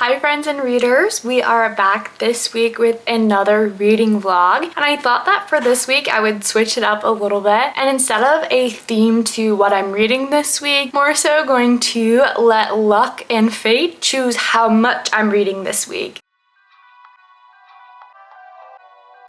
Hi friends and readers, we are back this week with another reading vlog, and I thought that for this week I would switch it up a little bit, and instead of a theme to what I'm reading this week, more so going to let luck and fate choose how much I'm reading this week.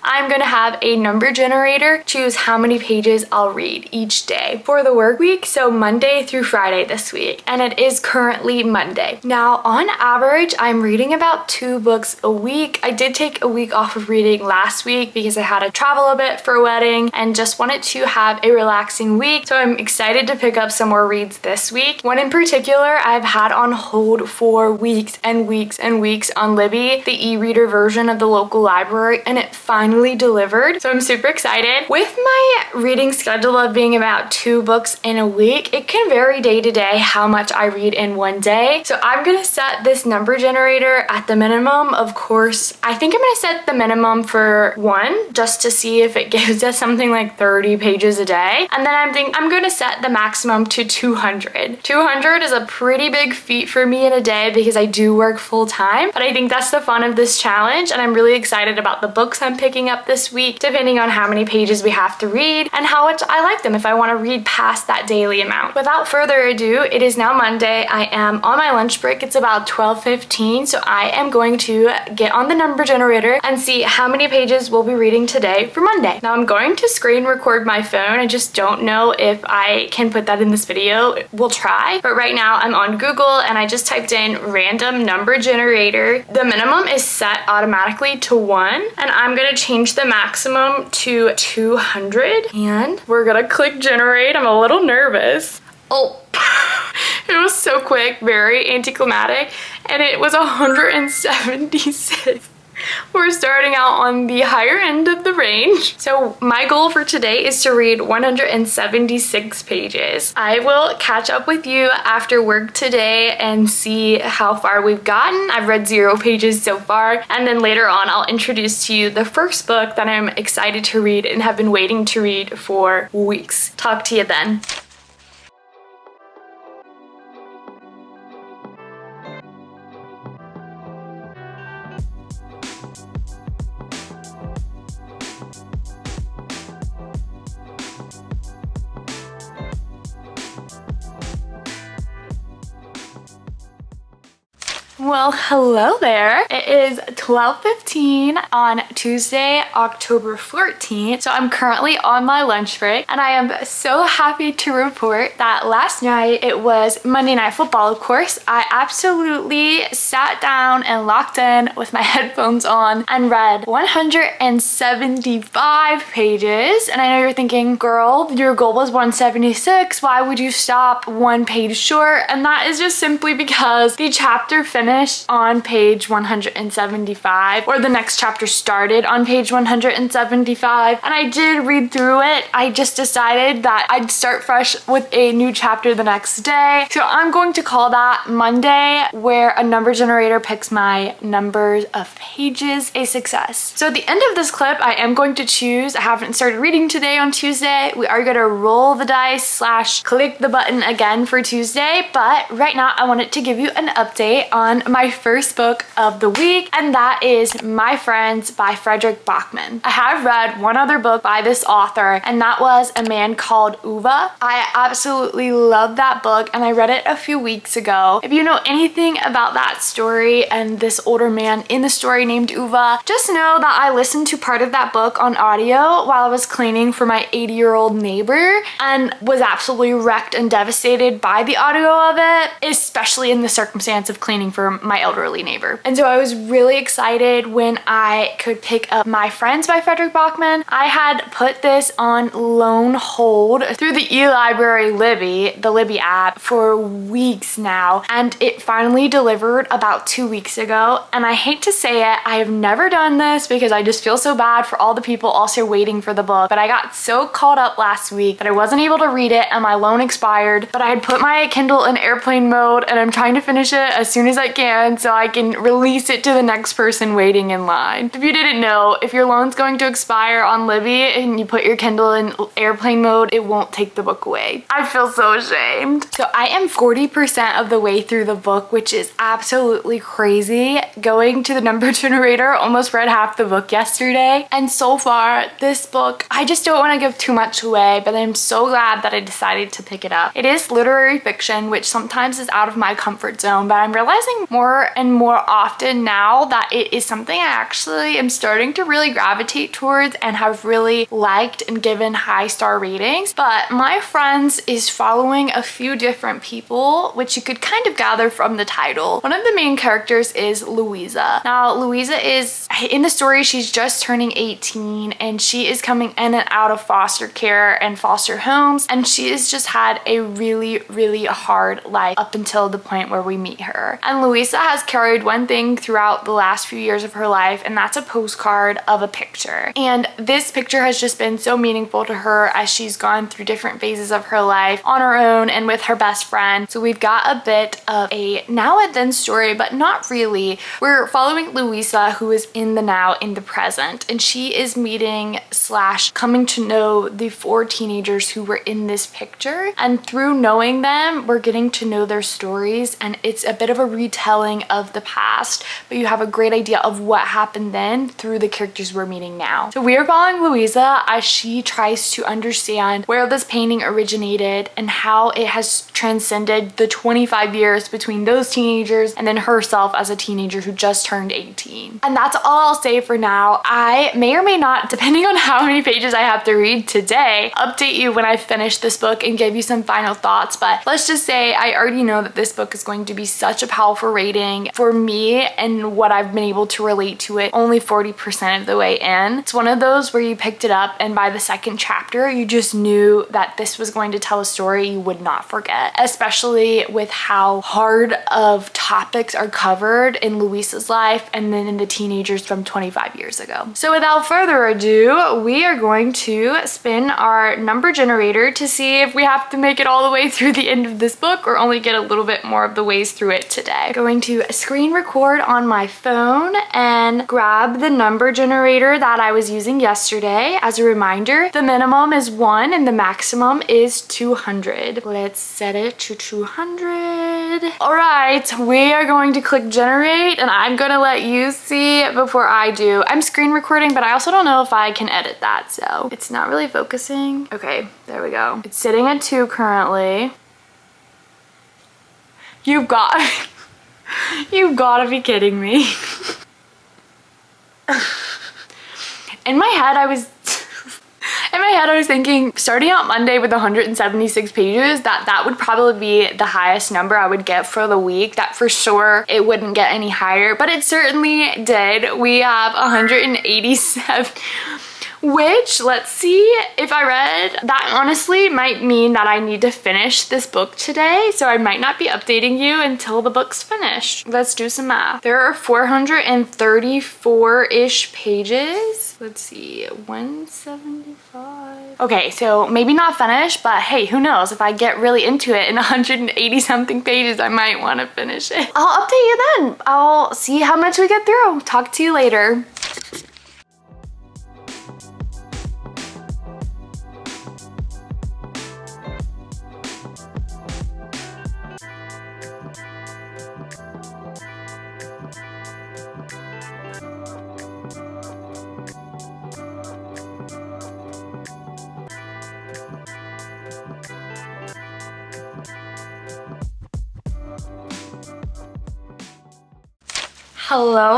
I'm gonna have a number generator choose how many pages I'll read each day for the work week, so Monday through Friday this week, and it is currently Monday. Now, on average, I'm reading about 2 books a week. I did take a week off of reading last week because I had to travel a bit for a wedding and just wanted to have a relaxing week, so I'm excited to pick up some more reads this week. One in particular I've had on hold for weeks and weeks and weeks on Libby, the e-reader version of the local library, and it finally delivered, so I'm super excited. With my reading schedule of being about 2 books in a week, it can vary day to day how much I read in one day, so I'm gonna set this number generator at the minimum. Of course, I think I'm gonna set the minimum for 1 just to see if it gives us something like 30 pages a day, and then I'm gonna set the maximum to 200. 200 is a pretty big feat for me in a day because I do work full-time, but I think that's the fun of this challenge, and I'm really excited about the books I'm picking up this week, depending on how many pages we have to read and how much I like them if I want to read past that daily amount. Without further ado, it is now Monday. I am on my lunch break. It's about 12:15, so I am going to get on the number generator and see how many pages we'll be reading today for Monday. Now, I'm going to screen record my phone. I just don't know if I can put that in this video. We'll try, but right now I'm on Google and I just typed in random number generator. The minimum is set automatically to 1, and I'm gonna change the maximum to 200, and we're gonna click generate. I'm a little nervous. Oh, it was so quick, very anticlimactic, and it was 176. We're starting out on the higher end of the range. So my goal for today is to read 176 pages. I will catch up with you after work today and see how far we've gotten. I've read 0 pages so far, and then later on I'll introduce to you the first book that I'm excited to read and have been waiting to read for weeks. Talk to you then. Well, hello there. It is 12:15 on Tuesday, October 14th. So I'm currently on my lunch break, and I am so happy to report that last night, it was Monday Night Football, of course. I absolutely sat down and locked in with my headphones on and read 175 pages. And I know you're thinking, girl, your goal was 176. Why would you stop 1 page short? And that is just simply because the chapter finished on page 175, or the next chapter started on page 175, and I did read through it. I just decided that I'd start fresh with a new chapter the next day. So I'm going to call that Monday, where a number generator picks my numbers of pages, a success. So at the end of this clip, I am going to choose, I haven't started reading today on Tuesday. We are gonna roll the dice / click the button again for Tuesday, but right now I wanted to give you an update on my first book of the week, and that is My Friends by Fredrik Backman. I have read one other book by this author, and that was A Man Called Uva. I absolutely love that book, and I read it a few weeks ago. If you know anything about that story and this older man in the story named Uva, just know that I listened to part of that book on audio while I was cleaning for my 80-year-old neighbor, and was absolutely wrecked and devastated by the audio of it, especially in the circumstance of cleaning for my elderly neighbor. And so I was really excited when I could pick up My Friends by Fredrik Backman. I had put this on loan hold through the e-library Libby, the Libby app, for weeks now, and it finally delivered about 2 weeks ago. And I hate to say it, I have never done this because I just feel so bad for all the people also waiting for the book, but I got so caught up last week that I wasn't able to read it and my loan expired, but I had put my Kindle in airplane mode and I'm trying to finish it as soon as I can so I can release it to the next person waiting in line. If you didn't know, if your loan's going to expire on Libby and you put your Kindle in airplane mode, it won't take the book away. I feel so ashamed. So I am 40% of the way through the book, which is absolutely crazy. Going to the number generator, almost read half the book yesterday. And so far, this book, I just don't want to give too much away, but I'm so glad that I decided to pick it up. It is literary fiction, which sometimes is out of my comfort zone, but I'm realizing more and more often now that it is something I actually am starting to really gravitate towards and have really liked and given high star ratings. But my friends is following a few different people, which you could kind of gather from the title. One of the main characters is Louisa. Now, Louisa is, in the story, she's just turning 18 and she is coming in and out of foster care and foster homes, and she has just had a really hard life up until the point where we meet her. And Louisa has carried one thing throughout the last few years of her life, and that's a postcard of a picture. And this picture has just been so meaningful to her as she's gone through different phases of her life on her own and with her best friend. So we've got a bit of a now and then story, but not really. We're following Louisa, who is in the now, in the present, and she is meeting / coming to know the 4 teenagers who were in this picture. And through knowing them, we're getting to know their stories, and it's a bit of a retelling of the past, but you have a great idea of what happened then through the characters we're meeting now. So we are following Louisa as she tries to understand where this painting originated and how it has transcended the 25 years between those teenagers and then herself as a teenager who just turned 18. And that's all I'll say for now. I may or may not, depending on how many pages I have to read today, update you when I finish this book and give you some final thoughts. But let's just say I already know that this book is going to be such a powerful rating for me and what I've been able to relate to it only 40% of the way in. It's one of those where you picked it up and by the second chapter, you just knew that this was going to tell a story you would not forget, especially with how hard of topics are covered in Louisa's life and then in the teenagers from 25 years ago. So without further ado, we are going to spin our number generator to see if we have to make it all the way through the end of this book or only get a little bit more of the ways through it today. Going to screen record on my phone and grab the number generator that I was using yesterday. As a reminder, the minimum is 1 and the maximum is 200. Let's set it to 200. All right, we are going to click generate and I'm gonna let you see before I do. I'm screen recording, but I also don't know if I can edit that, so it's not really focusing. Okay, there we go. It's sitting at 2 currently. You've got to be kidding me. In my head, I was thinking, starting out Monday with 176 pages, that would probably be the highest number I would get for the week. That for sure it wouldn't get any higher, but it certainly did. We have 187. Which, let's see, if I read, that honestly might mean that I need to finish this book today, so I might not be updating you until the book's finished. Let's do some math. There are 434-ish pages. Let's see, 175. Okay, so maybe not finished, but hey, who knows? If I get really into it in 180 something pages, I might want to finish it. I'll update you then. I'll see how much we get through. Talk to you later.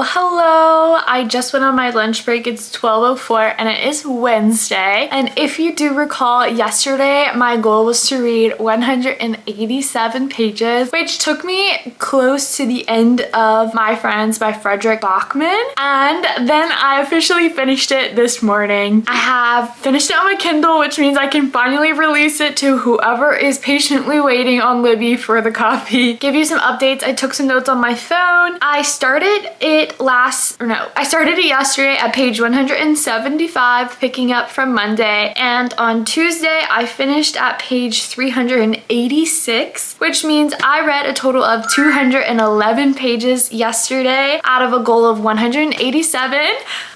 Hello. I just went on my lunch break. It's 12:04 and it is Wednesday. And if you do recall, yesterday my goal was to read 187 pages, which took me close to the end of My Friends by Fredrik Backman. And then I officially finished it this morning. I have finished it on my Kindle, which means I can finally release it to whoever is patiently waiting on Libby for the copy. Give you some updates. I took some notes on my phone. I started I started it yesterday at page 175, picking up from Monday, and on Tuesday I finished at page 386, which means I read a total of 211 pages yesterday out of a goal of 187,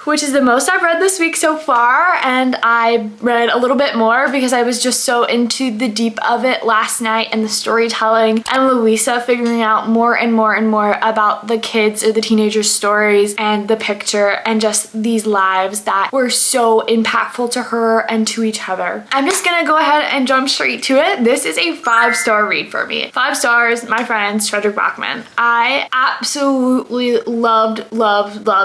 which is the most I've read this week so far. And I read a little bit more because I was just so into the deep of it last night and the storytelling and Louisa figuring out more and more and more about the kids or the teenagers' stories and the picture and just these lives that were so impactful to her and to each other. I'm just gonna go ahead and jump straight to it. This is a 5-star read for me. 5 stars, my friends, Fredrik Backman. I absolutely loved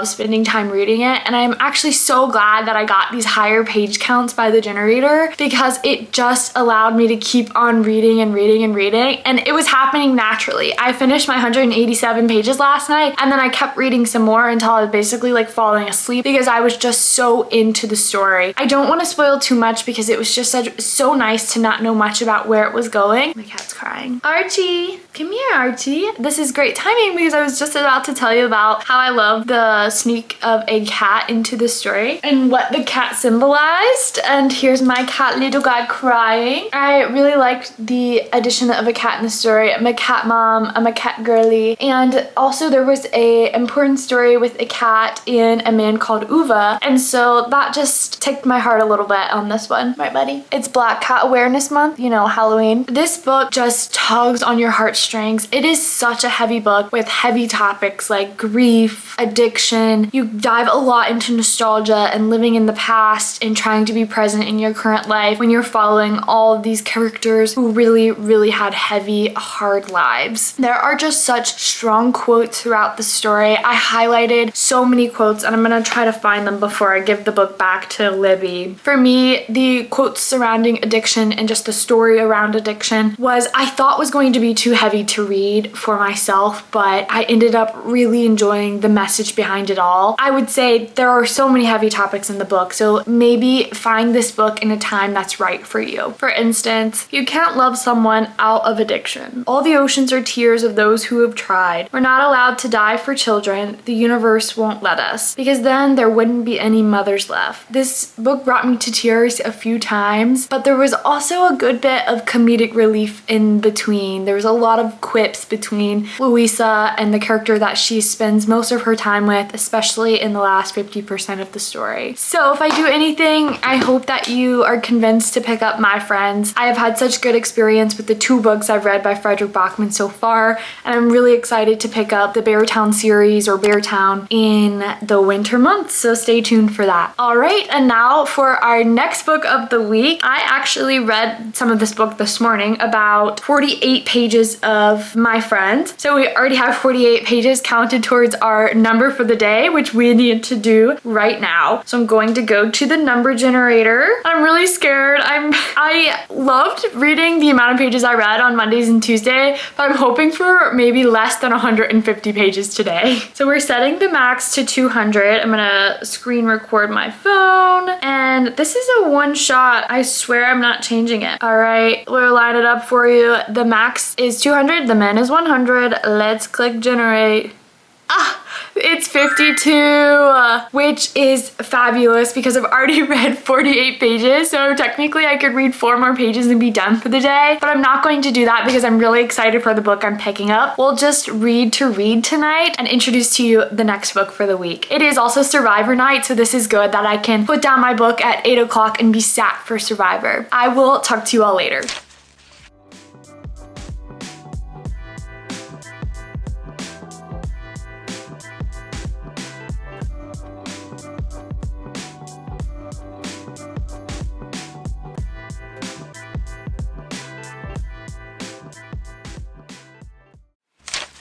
spending time reading it, and I'm actually so glad that I got these higher page counts by the generator because it just allowed me to keep on reading and reading and reading, and it was happening naturally. I finished my 187 pages last night, and then I kept reading some more until I was basically like falling asleep because I was just so into the story. I don't want to spoil too much because it was just so nice to not know much about where it was going. My cat's crying. Archie, come here, Archie. This is great timing because I was just about to tell you about how I love the sneak of a cat into the story and what the cat symbolized. And here's my cat little guy crying. I really liked the addition of a cat in the story. I'm a cat mom, I'm a cat girly, and also there was a important story with a cat and a man called Uva, and so that just ticked my heart a little bit on this one. Right, buddy? It's Black Cat Awareness Month, you know, Halloween. This book just tugs on your heartstrings. It is such a heavy book with heavy topics like grief, addiction. You dive a lot into nostalgia and living in the past and trying to be present in your current life when you're following all of these characters who really had heavy, hard lives. There are just such strong quotes throughout the story. I highlighted so many quotes and I'm gonna try to find them before I give the book back to Libby. For me, the quotes surrounding addiction and just the story around addiction I thought was going to be too heavy to read for myself, but I ended up really enjoying the message behind it all. I would say there are so many heavy topics in the book, so maybe find this book in a time that's right for you. For instance, you can't love someone out of addiction. All the oceans are tears of those who have tried. We're not allowed to die for children. The universe won't let us, because then there wouldn't be any mothers left. This book brought me to tears a few times, but there was also a good bit of comedic relief in between. There was a lot of quips between Louisa and the character that she spends most of her time with, especially in the last 50% of the story. So if I do anything, I hope that you are convinced to pick up My Friends. I have had such good experience with the 2 books I've read by Fredrik Backman so far, and I'm really excited to pick up the Beartown series or Beartown in the winter months, so stay tuned for that. All right, and now for our next book of the week. I actually read some of this book this morning, about 48 pages of My Friends. So we already have 48 pages counted towards our number for the day, which we need to do right now. So I'm going to go to the number generator. I'm really scared. I loved reading the amount of pages I read on Mondays and Tuesday, but I'm hoping for maybe less than 150 pages today. So we're setting the max to 200. I'm gonna screen record my phone, and this is a one shot. I swear I'm not changing it. All right, we'll line it up for you. The max is 200, the min is 100. Let's click generate. It's 52, which is fabulous because I've already read 48 pages. So technically I could read 4 more pages and be done for the day, but I'm not going to do that because I'm really excited for the book I'm picking up. We'll just read to read tonight and introduce to you the next book for the week. It is also Survivor night, so this is good that I can put down my book at 8 o'clock and be sat for Survivor. I will talk to you all later.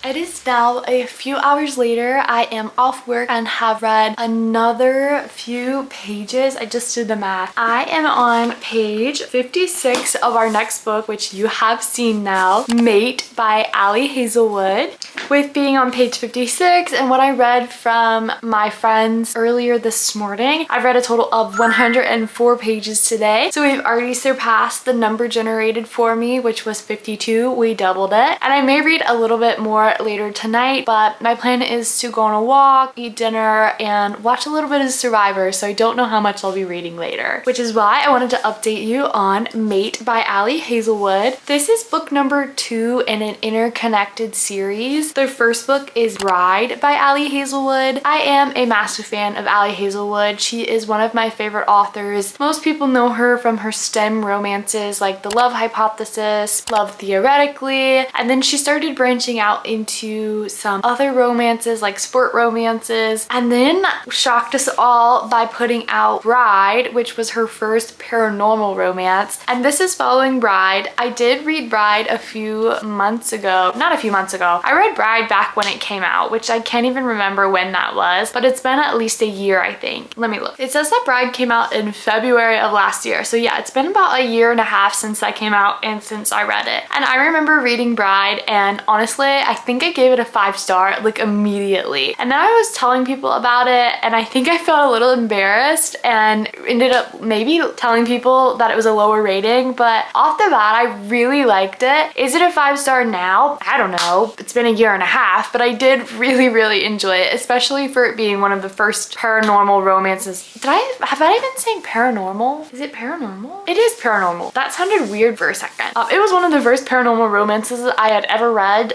It is now a few hours later. I am off work and have read another few pages. I just did the math. I am on page 56 of our next book, which you have seen now, Mate by Ali Hazelwood. With being on page 56 and what I read from My Friends earlier this morning, I've read a total of 104 pages today. So we've already surpassed the number generated for me, which was 52. We doubled it. And I may read a little bit more more later tonight, but my plan is to go on a walk, eat dinner, and watch a little bit of Survivor, so I don't know how much I'll be reading later, which is why I wanted to update you on Mate by Ali Hazelwood. This is book number 2 in an interconnected series. The first book is Bride by Ali Hazelwood. I am a massive fan of Ali Hazelwood. She is one of my favorite authors. Most people know her from her STEM romances like The Love Hypothesis, Love Theoretically, and then she started branching out into some other romances like sport romances, and then shocked us all by putting out Bride, which was her first paranormal romance. And this is following Bride. I did read Bride a few months ago. Not a few months ago. I read Bride back when it came out, which I can't even remember when that was, but it's been at least a year, I think. Let me look. It says that Bride came out in February of last year. So yeah, it's been about a year and a half since that came out and since I read it. And I remember reading Bride, and honestly, I think I gave it a 5-star like immediately. And then I was telling people about it, and I think I felt a little embarrassed and ended up maybe telling people that it was a lower rating, but off the bat, I really liked it. Is it a 5-star now? I don't know. It's been a year and a half, but I did really enjoy it, especially for it being one of the first paranormal romances. Have I been saying paranormal? Is it paranormal? It is paranormal. That sounded weird for a second. It was one of the first paranormal romances I had ever read.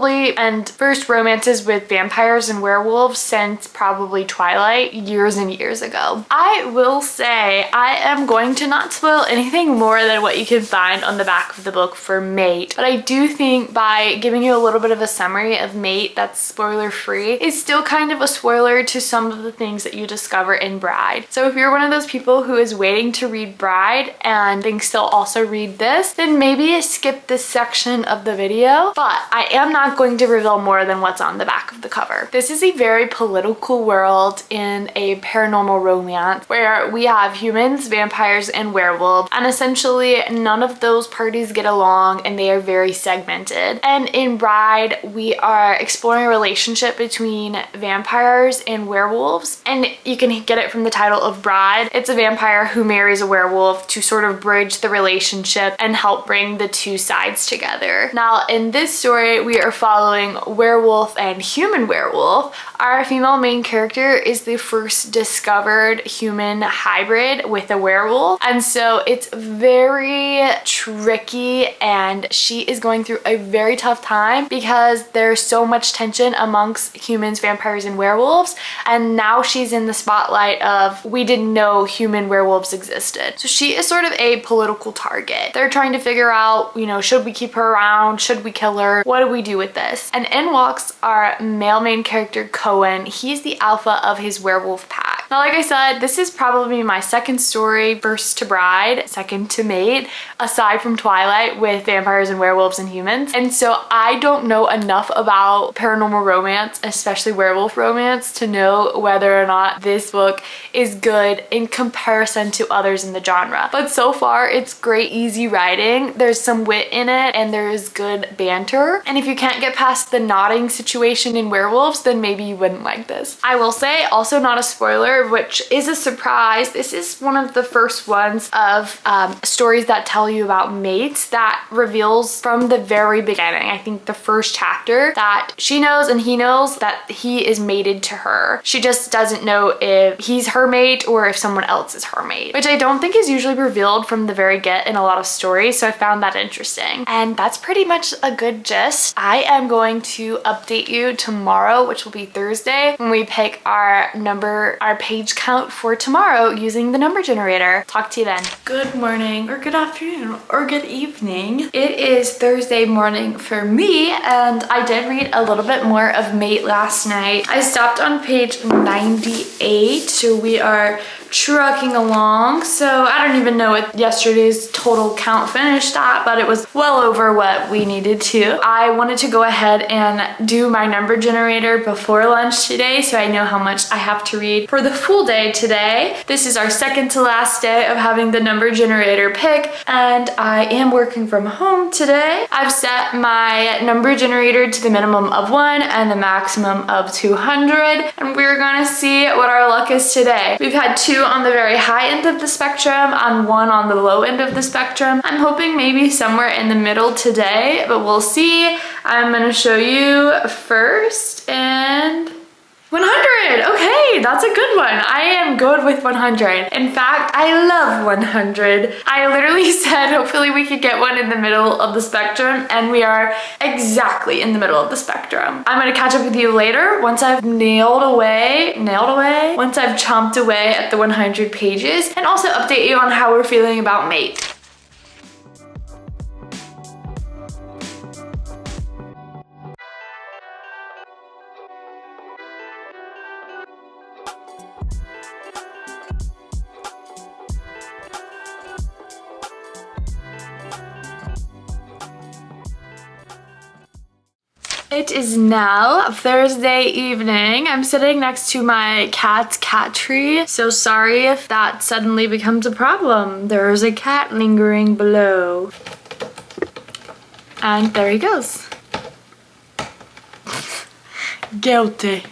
And first romances with vampires and werewolves since probably Twilight years and years ago. I will say I am going to not spoil anything more than what you can find on the back of the book for Mate, but I do think by giving you a little bit of a summary of Mate that's spoiler free is still kind of a spoiler to some of the things that you discover in Bride. So if you're one of those people who is waiting to read Bride and thinks they'll also read this, then maybe skip this section of the video, but I am not going to reveal more than what's on the back of the cover. This is a very political world in a paranormal romance where we have humans, vampires, and werewolves, and essentially none of those parties get along and they are very segmented. And in Bride, we are exploring a relationship between vampires and werewolves, and you can get it from the title of Bride. It's a vampire who marries a werewolf to sort of bridge the relationship and help bring the two sides together. Now, in this story, we are following werewolf and human werewolf. Our female main character is the first discovered human hybrid with a werewolf, and so it's very tricky, and she is going through a very tough time because there's so much tension amongst humans, vampires, and werewolves, and now she's in the spotlight of we didn't know human werewolves existed. So she is sort of a political target. They're trying to figure out, you know, should we keep her around? Should we kill her? What do we do with this? And in walks our male main character, Cohen. He's the alpha of his werewolf pack. Now, like I said, this is probably my second story, first to Bride, second to Mate, aside from Twilight with vampires and werewolves and humans. And so I don't know enough about paranormal romance, especially werewolf romance, to know whether or not this book is good in comparison to others in the genre. But so far, it's great, easy writing. There's some wit in it, and there is good banter. And if you can't get past the nodding situation in werewolves, then maybe you wouldn't like this. I will say, also not a spoiler, which is a surprise, this is one of the first ones of stories that tell you about mates that reveals from the very beginning, I think the first chapter, that she knows and he knows that he is mated to her. She just doesn't know if he's her mate or if someone else is her mate, which I don't think is usually revealed from the very get in a lot of stories, so I found that interesting. And that's pretty much a good gist. I am going to update you tomorrow, which will be Thursday, when we pick our page count for tomorrow using the number generator. Talk to you then. Good morning, or good afternoon, or good evening. It is Thursday morning for me, and I did read a little bit more of Mate last night. I stopped on page 98, so we are trucking along. So I don't even know what yesterday's total count finished at, but it was well over what we needed to. I wanted to go ahead and do my number generator before lunch today, so I know how much I have to read for the full day today. This is our second to last day of having the number generator pick, and I am working from home today. I've set my number generator to the minimum of 1 and the maximum of 200, and we're gonna see what our luck is today. We've had 2 2 on the very high end of the spectrum and 1 on the low end of the spectrum. I'm hoping maybe somewhere in the middle today, but we'll see. I'm gonna show you first and 100. Okay, that's a good one. I am good with 100. In fact, I love 100. I literally said hopefully we could get one in the middle of the spectrum, and we are exactly in the middle of the spectrum. I'm gonna catch up with you later once I've once I've chomped away at the 100 pages, and also update you on how we're feeling about Mate. It is now Thursday evening. I'm sitting next to my cat's cat tree, so sorry if that suddenly becomes a problem. There's a cat lingering below. And there he goes. Guilty.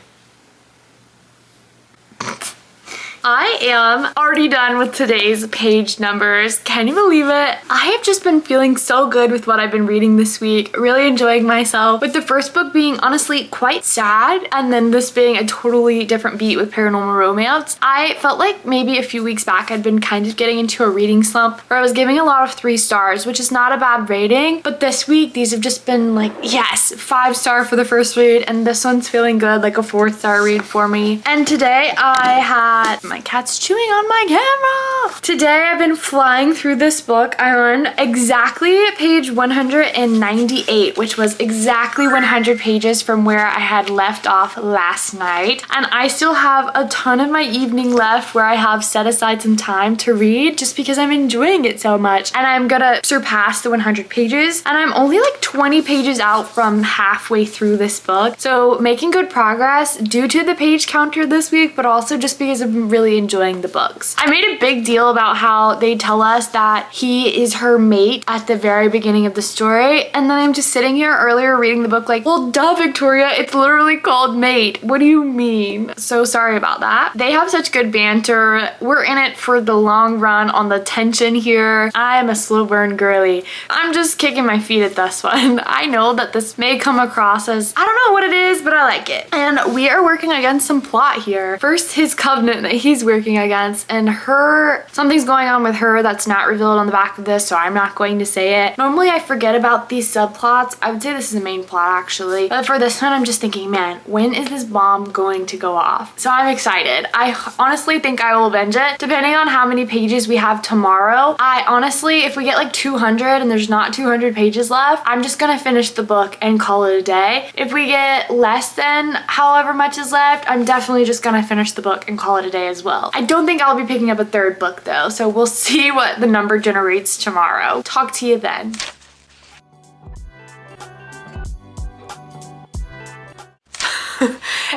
I am already done with today's page numbers. Can you believe it? I have just been feeling so good with what I've been reading this week, really enjoying myself, with the first book being honestly quite sad, and then this being a totally different beat with paranormal romance. I felt like maybe a few weeks back I'd been kind of getting into a reading slump where I was giving a lot of 3 stars, which is not a bad rating, but this week these have just been like, yes, 5-star for the first read, and this one's feeling good, like a 4-star read for me. And today I had my cat's chewing on my camera. Today I've been flying through this book. I'm on exactly page 198, which was exactly 100 pages from where I had left off last night. And I still have a ton of my evening left where I have set aside some time to read just because I'm enjoying it so much. And I'm gonna surpass the 100 pages. And I'm only like 20 pages out from halfway through this book. So making good progress due to the page counter this week, but also just because I'm really enjoying the books. I made a big deal about how they tell us that he is her mate at the very beginning of the story, and then I'm just sitting here earlier reading the book like, well duh Victoria, it's literally called Mate. What do you mean? So sorry about that. They have such good banter. We're in it for the long run on the tension here. I'm a slow burn girly. I'm just kicking my feet at this one. I know that this may come across as, I don't know what it is, but I like it. And we are working against some plot here. First, his covenant that he's working against, and something's going on with her that's not revealed on the back of this, so I'm not going to say it. Normally I forget about these subplots. I would say this is the main plot actually, but for this one I'm just thinking, man, when is this bomb going to go off? So I'm excited. I honestly think I will binge it depending on how many pages we have tomorrow. I honestly, if we get like 200 and there's not 200 pages left, I'm just gonna finish the book and call it a day. If we get less than however much is left, I'm definitely just gonna finish the book and call it a day as well. I don't think I'll be picking up a 3rd book though, so we'll see what the number generates tomorrow. Talk to you then.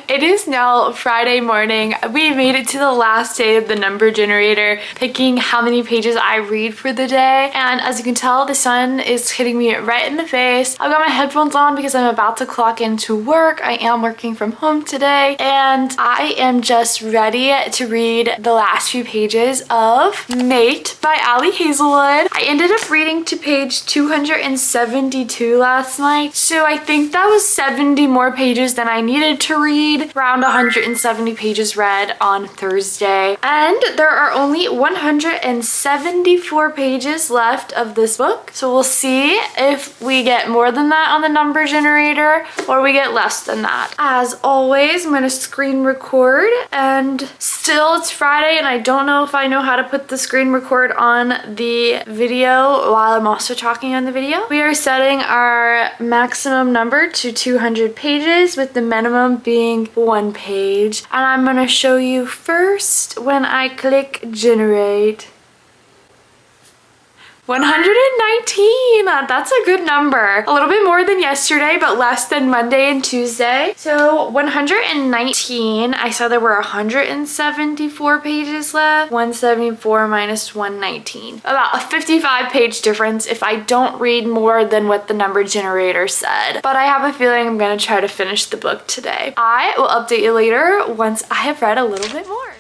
It is now Friday morning. We made it to the last day of the number generator, picking how many pages I read for the day. And as you can tell, the sun is hitting me right in the face. I've got my headphones on because I'm about to clock into work. I am working from home today, and I am just ready to read the last few pages of Mate by Ali Hazelwood. I ended up reading to page 272 last night, so I think that was 70 more pages than I needed to read. Around 170 pages read on Thursday, and there are only 174 pages left of this book, so we'll see if we get more than that on the number generator or we get less than that. As always, I'm gonna screen record, and still it's Friday and I don't know if I know how to put the screen record on the video while I'm also talking on the video. We are setting our maximum number to 200 pages with the minimum being 1 page, and I'm gonna show you first when I click generate. 119, that's a good number. A little bit more than yesterday, but less than Monday and Tuesday. So 119, I saw there were 174 pages left. 174 minus 119. About a 55 page difference if I don't read more than what the number generator said. But I have a feeling I'm gonna try to finish the book today. I will update you later once I have read a little bit more.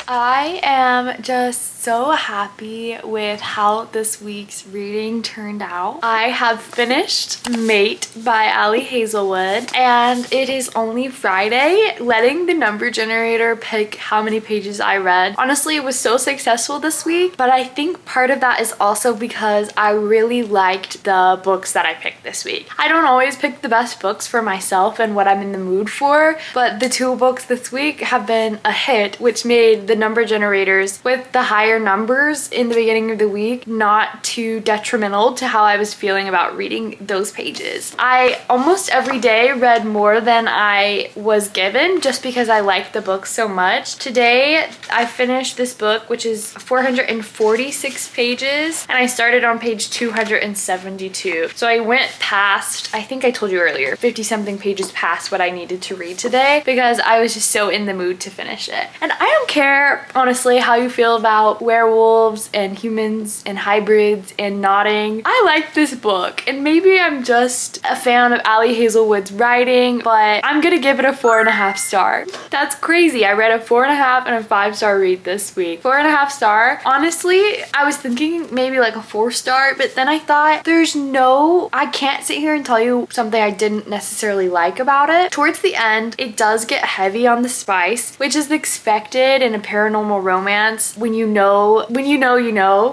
I am just so happy with how this week's reading turned out. I have finished Mate by Ali Hazelwood, and it is only Friday. Letting the number generator pick how many pages I read. Honestly, it was so successful this week, but I think part of that is also because I really liked the books that I picked this week. I don't always pick the best books for myself and what I'm in the mood for, but the two books this week have been a hit, which made the number generators with the higher numbers in the beginning of the week not too detrimental to how I was feeling about reading those pages. I almost every day read more than I was given just because I liked the book so much. Today I finished this book, which is 446 pages, and I started on page 272. So I went past, I think I told you earlier, 50 something pages past what I needed to read today because I was just so in the mood to finish it. And I don't care, honestly, how you feel about werewolves and humans and hybrids and nodding. I like this book, and maybe I'm just a fan of Ali Hazelwood's writing, but I'm gonna give it a 4.5 star. That's crazy. I read a 4.5 and a 5-star read this week. 4.5 star. Honestly, I was thinking maybe like a 4-star, but then I thought I can't sit here and tell you something I didn't necessarily like about it. Towards the end, it does get heavy on the spice, which is expected in a paranormal romance when you know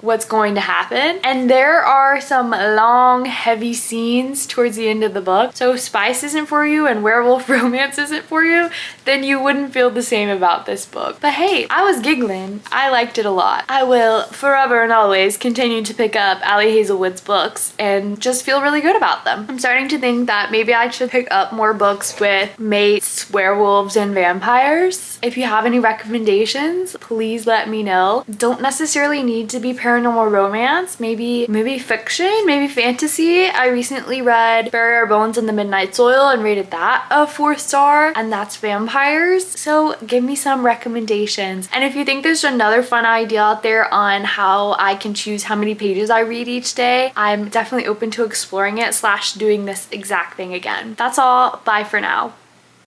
what's going to happen. And there are some long, heavy scenes towards the end of the book. So if spice isn't for you and werewolf romance isn't for you, then you wouldn't feel the same about this book. But hey, I was giggling. I liked it a lot. I will forever and always continue to pick up Ali Hazelwood's books and just feel really good about them. I'm starting to think that maybe I should pick up more books with mates, werewolves, and vampires. If you have any recommendations, please let me know. Don't necessarily need to be paranormal romance. Maybe fiction, maybe fantasy. I recently read Bury Our Bones in the Midnight Soil and rated that a 4-star, and that's vampires. So give me some recommendations. And if you think there's another fun idea out there on how I can choose how many pages I read each day, I'm definitely open to exploring it / doing this exact thing again. That's all. Bye for now.